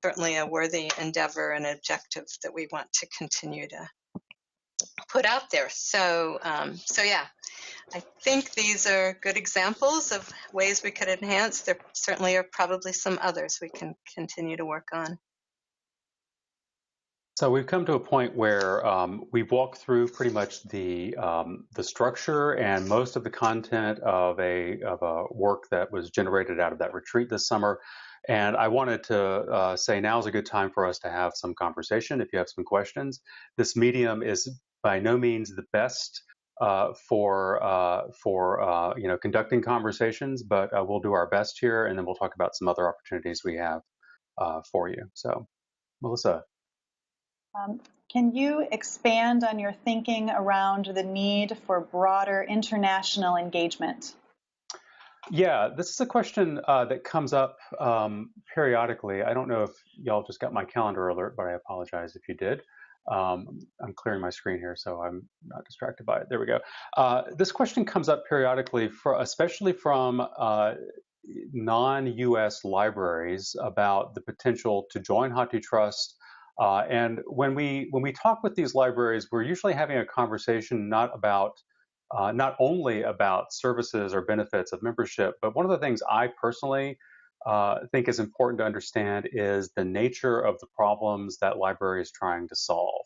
certainly a worthy endeavor and objective that we want to continue to put out there. So yeah, I think these are good examples of ways we could enhance. There certainly are probably some others we can continue to work on. So we've come to a point where we've walked through pretty much the structure and most of the content of a work that was generated out of that retreat this summer. And I wanted to say now is a good time for us to have some conversation. If you have some questions, this medium is by no means the best for conducting conversations, but we'll do our best here, and then we'll talk about some other opportunities we have for you. So, Melissa. Can you expand on your thinking around the need for broader international engagement? Yeah, this is a question that comes up periodically. I don't know if y'all just got my calendar alert, but I apologize if you did. I'm clearing my screen here, so I'm not distracted by it. There we go. This question comes up periodically, especially from non-US libraries, about the potential to join HathiTrust. And when we talk with these libraries, we're usually having a conversation not only about services or benefits of membership, but one of the things I personally think is important to understand is the nature of the problems that library is trying to solve.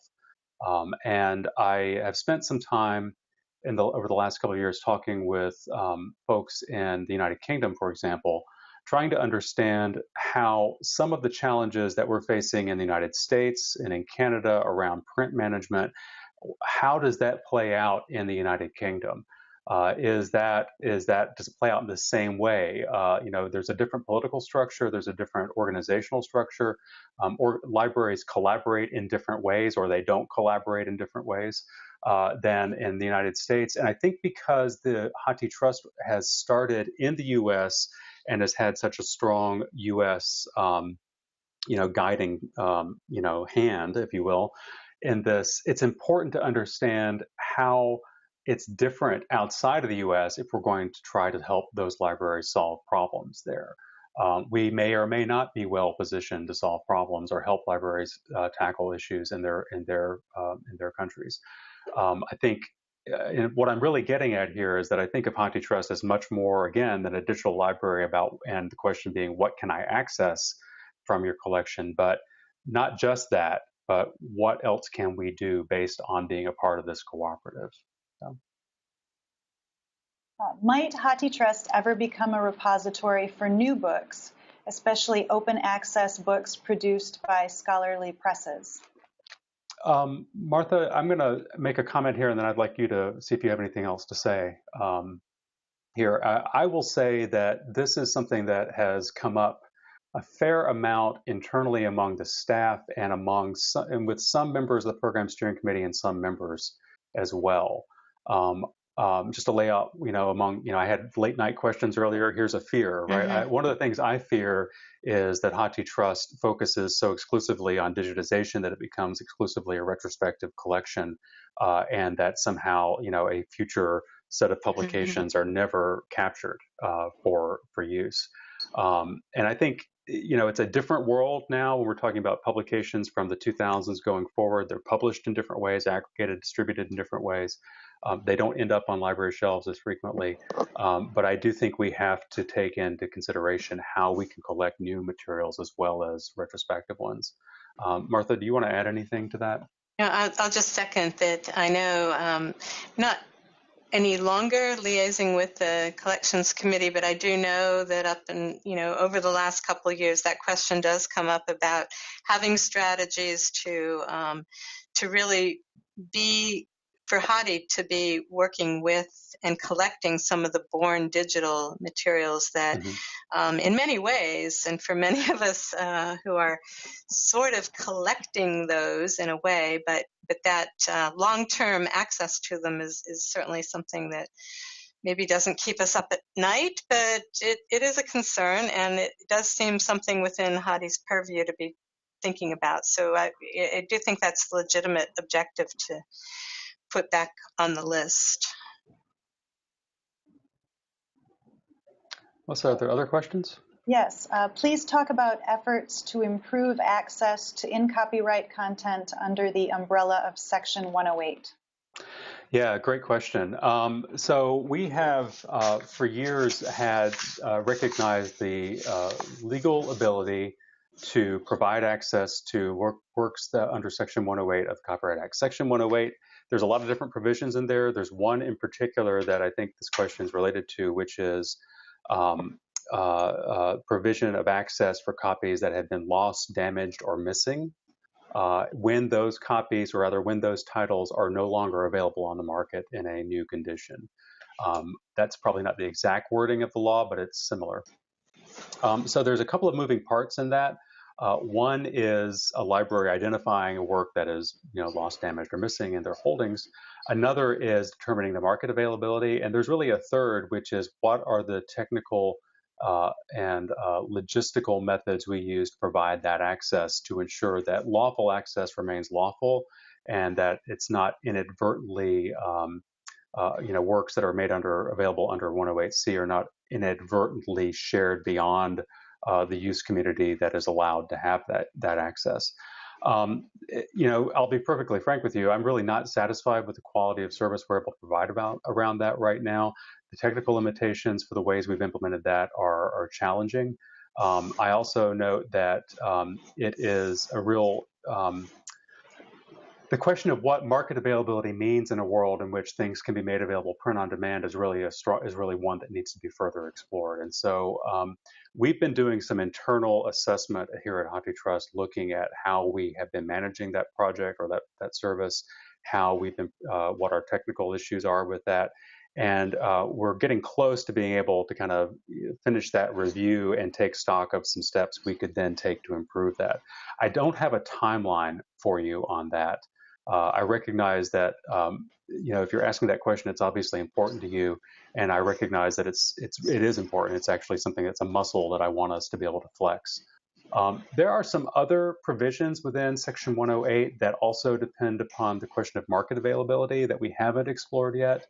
And I have spent some time over the last couple of years talking with folks in the United Kingdom, for example, trying to understand how some of the challenges that we're facing in the United States and in Canada around print management, how does that play out in the United Kingdom? Does it play out in the same way? There's a different political structure, there's a different organizational structure, or libraries collaborate in different ways, or they don't collaborate in different ways than in the United States. And I think because the HathiTrust has started in the U.S. and has had such a strong U.S. Guiding hand, if you will, in this, it's important to understand how it's different outside of the U.S. if we're going to try to help those libraries solve problems there. We may or may not be well positioned to solve problems or help libraries tackle issues in their countries. I think and what I'm really getting at here is that I think of HathiTrust as much more, again, than a digital library and the question being, what can I access from your collection? But not just that, but what else can we do based on being a part of this cooperative? So. Might HathiTrust ever become a repository for new books, especially open access books produced by scholarly presses? Martha, I'm going to make a comment here, and then I'd like you to see if you have anything else to say here. I will say that this is something that has come up a fair amount internally among the staff and and with some members of the program steering committee and some members as well. Just to lay out, I had late night questions earlier. Here's a fear, right? Mm-hmm. One of the things I fear is that HathiTrust focuses so exclusively on digitization that it becomes exclusively a retrospective collection, and that somehow, a future set of publications are never captured for use. And I think, it's a different world now when we're talking about publications from the 2000s going forward. They're published in different ways, aggregated, distributed in different ways. They don't end up on library shelves as frequently, but I do think we have to take into consideration how we can collect new materials as well as retrospective ones. Martha, do you want to add anything to that? Yeah, I'll just second that. I know not any longer liaising with the collections committee, but I do know that over the last couple of years, that question does come up about having strategies to really be, for Hathi to be working with and collecting some of the born digital materials that in many ways, and for many of us who are sort of collecting those in a way, but that long-term access to them is certainly something that maybe doesn't keep us up at night, but it is a concern, and it does seem something within Hathi's purview to be thinking about. So I do think that's a legitimate objective to put back on the list. Melissa, are there other questions? Yes, please talk about efforts to improve access to in-copyright content under the umbrella of Section 108. Yeah, great question. So we have for years had recognized the legal ability to provide access to works that under Section 108 of the Copyright Act. Section 108, there's a lot of different provisions in there. There's one in particular that I think this question is related to, which is provision of access for copies that have been lost, damaged, or missing when those copies, or rather when those titles are no longer available on the market in a new condition. That's probably not the exact wording of the law, but it's similar. So there's a couple of moving parts in that. One is a library identifying a work that is lost, damaged, or missing in their holdings. Another is determining the market availability. And there's really a third, which is what are the technical and logistical methods we use to provide that access to ensure that lawful access remains lawful and that it's not inadvertently, works that are made available under 108C are not inadvertently shared beyond the use community that is allowed to have that access. I'll be perfectly frank with you. I'm really not satisfied with the quality of service we're able to provide around that right now. The technical limitations for the ways we've implemented that are challenging. I also note that it is a real the question of what market availability means in a world in which things can be made available print on demand is really one that needs to be further explored. And so we've been doing some internal assessment here at HathiTrust, looking at how we have been managing that project or that service, how we've been, what our technical issues are with that. And we're getting close to being able to kind of finish that review and take stock of some steps we could then take to improve that. I don't have a timeline for you on that. I recognize that if you're asking that question, it's obviously important to you, and I recognize that it is important. It's actually something that's a muscle that I want us to be able to flex. There are some other provisions within Section 108 that also depend upon the question of market availability that we haven't explored yet.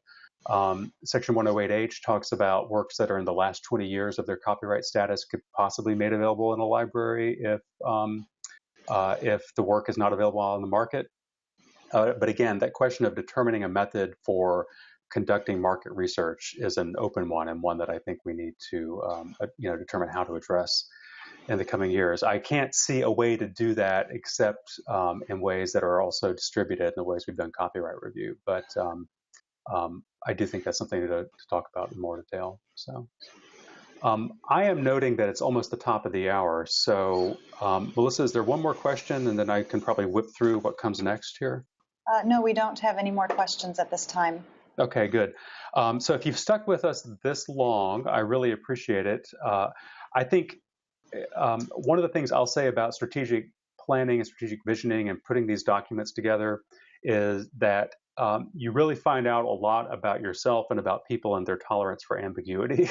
Section 108H talks about works that are in the last 20 years of their copyright status could possibly be made available in a library if the work is not available on the market. But again, that question of determining a method for conducting market research is an open one, and one that I think we need to determine how to address in the coming years. I can't see a way to do that except in ways that are also distributed in the ways we've done copyright review. But I do think that's something to talk about in more detail. So I am noting that it's almost the top of the hour. So Melissa, is there one more question, and then I can probably whip through what comes next here? No, we don't have any more questions at this time. Okay, good. So if you've stuck with us this long, I really appreciate it. I think one of the things I'll say about strategic planning and strategic visioning and putting these documents together is that you really find out a lot about yourself and about people and their tolerance for ambiguity.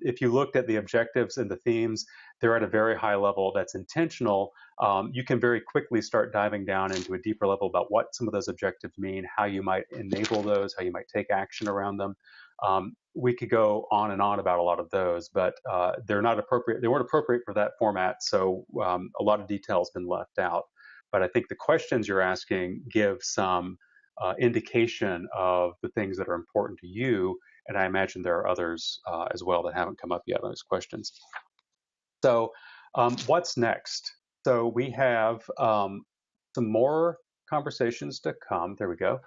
If you looked at the objectives and the themes, they're at a very high level that's intentional. You can very quickly start diving down into a deeper level about what some of those objectives mean, how you might enable those, how you might take action around them. We could go on and on about a lot of those, but they're not appropriate. They weren't appropriate for that format, so a lot of detail has been left out. But I think the questions you're asking give some indication of the things that are important to you, and I imagine there are others as well that haven't come up yet on those questions. So what's next? So we have some more conversations to come. There we go.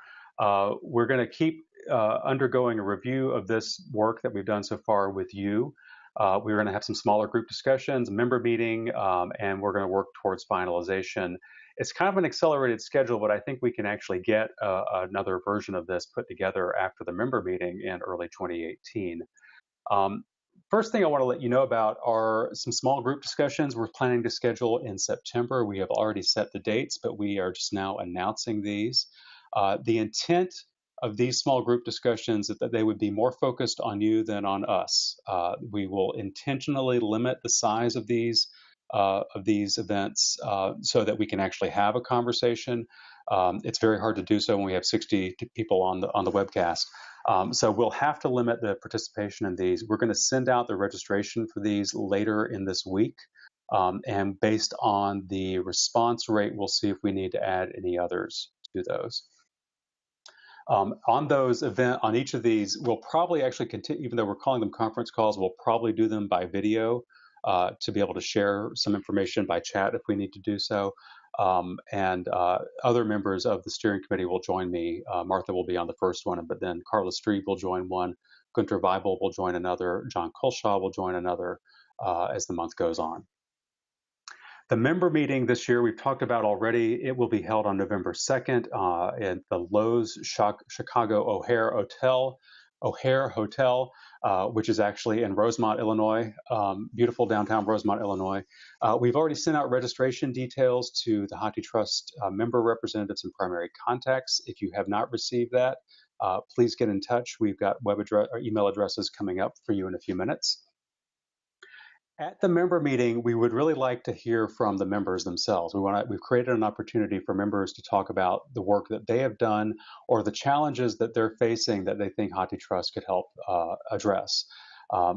We're going to keep undergoing a review of this work that we've done so far with you. We're going to have some smaller group discussions, a member meeting, and we're going to work towards finalization. It's kind of an accelerated schedule, but I think we can actually get another version of this put together after the member meeting in early 2018. First thing I want to let you know about are some small group discussions we're planning to schedule in September. We have already set the dates, but we are just now announcing these. The intent of these small group discussions is that they would be more focused on you than on us. We will intentionally limit the size of these events so that we can actually have a conversation. It's very hard to do so when we have 60 people on the webcast. So we'll have to limit the participation in these. We're going to send out the registration for these later in this week. And based on the response rate, we'll see if we need to add any others to those. On each of these, we'll probably actually continue, even though we're calling them conference calls, we'll probably do them by video to be able to share some information by chat if we need to do so. And other members of the steering committee will join me. Martha will be on the first one, but then Carla Strebe will join one. Gunter Weibel will join another. John Colshaw will join another as the month goes on. The member meeting this year, we've talked about already. It will be held on November 2nd at the Lowe's Chicago O'Hare Hotel, which is actually in Rosemont, Illinois, beautiful downtown Rosemont, Illinois. We've already sent out registration details to the HathiTrust member representatives and primary contacts. If you have not received that, please get in touch. We've got web address or email addresses coming up for you in a few minutes. At the member meeting, we would really like to hear from the members themselves. We've created an opportunity for members to talk about the work that they have done or the challenges that they're facing that they think HathiTrust could help address.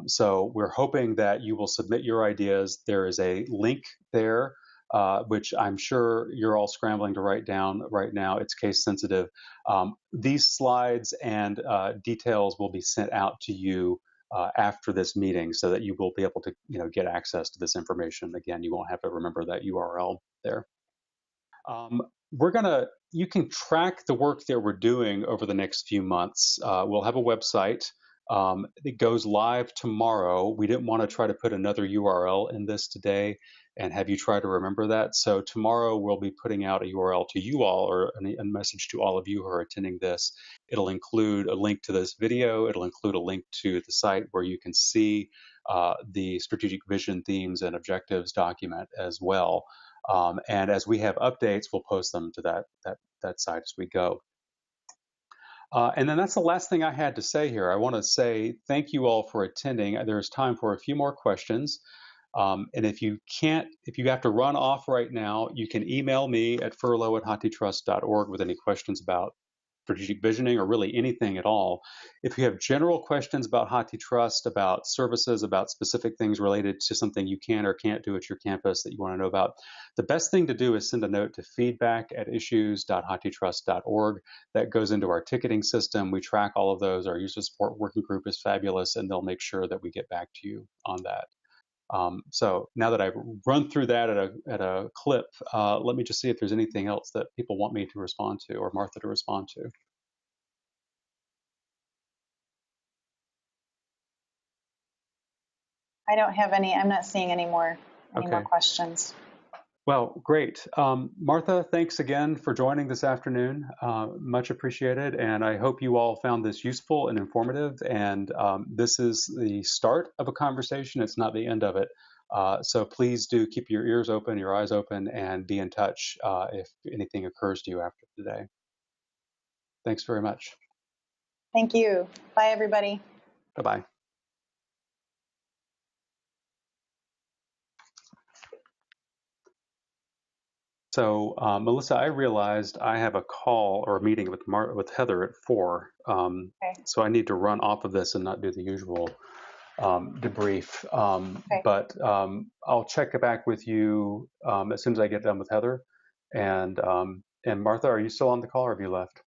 So we're hoping that you will submit your ideas. There is a link there, which I'm sure you're all scrambling to write down right now. It's case sensitive. These slides and details will be sent out to you after this meeting so that you will be able to get access to this information. Again, you won't have to remember that URL there. You can track the work that we're doing over the next few months. We'll have a website. It goes live tomorrow. We didn't want to try to put another URL in this today and have you try to remember that. So tomorrow we'll be putting out a URL to you all, or a message to all of you who are attending this. It'll include a link to this video. It'll include a link to the site where you can see the strategic vision, themes, and objectives document as well. And as we have updates, we'll post them to that site as we go. And then that's the last thing I had to say here. I want to say thank you all for attending. There's time for a few more questions. And if you have to run off right now, you can email me at furlough@hathitrust.org with any questions about strategic visioning, or really anything at all. If you have general questions about HathiTrust, about services, about specific things related to something you can or can't do at your campus that you want to know about, the best thing to do is send a note to feedback@issues.hathitrust.org. That goes into our ticketing system. We track all of those. Our user support working group is fabulous, and they'll make sure that we get back to you on that. So now that I've run through that at a clip, let me just see if there's anything else that people want me to respond to or Martha to respond to. I don't have any. I'm not seeing any more questions. Well, great. Martha, thanks again for joining this afternoon. Much appreciated. And I hope you all found this useful and informative. And this is the start of a conversation. It's not the end of it. So please do keep your ears open, your eyes open, and be in touch if anything occurs to you after today. Thanks very much. Thank you. Bye, everybody. Bye-bye. So, Melissa, I realized I have a call or a meeting with Heather at 4. So I need to run off of this and not do the usual debrief. But I'll check back with you as soon as I get done with Heather. And Martha, are you still on the call or have you left?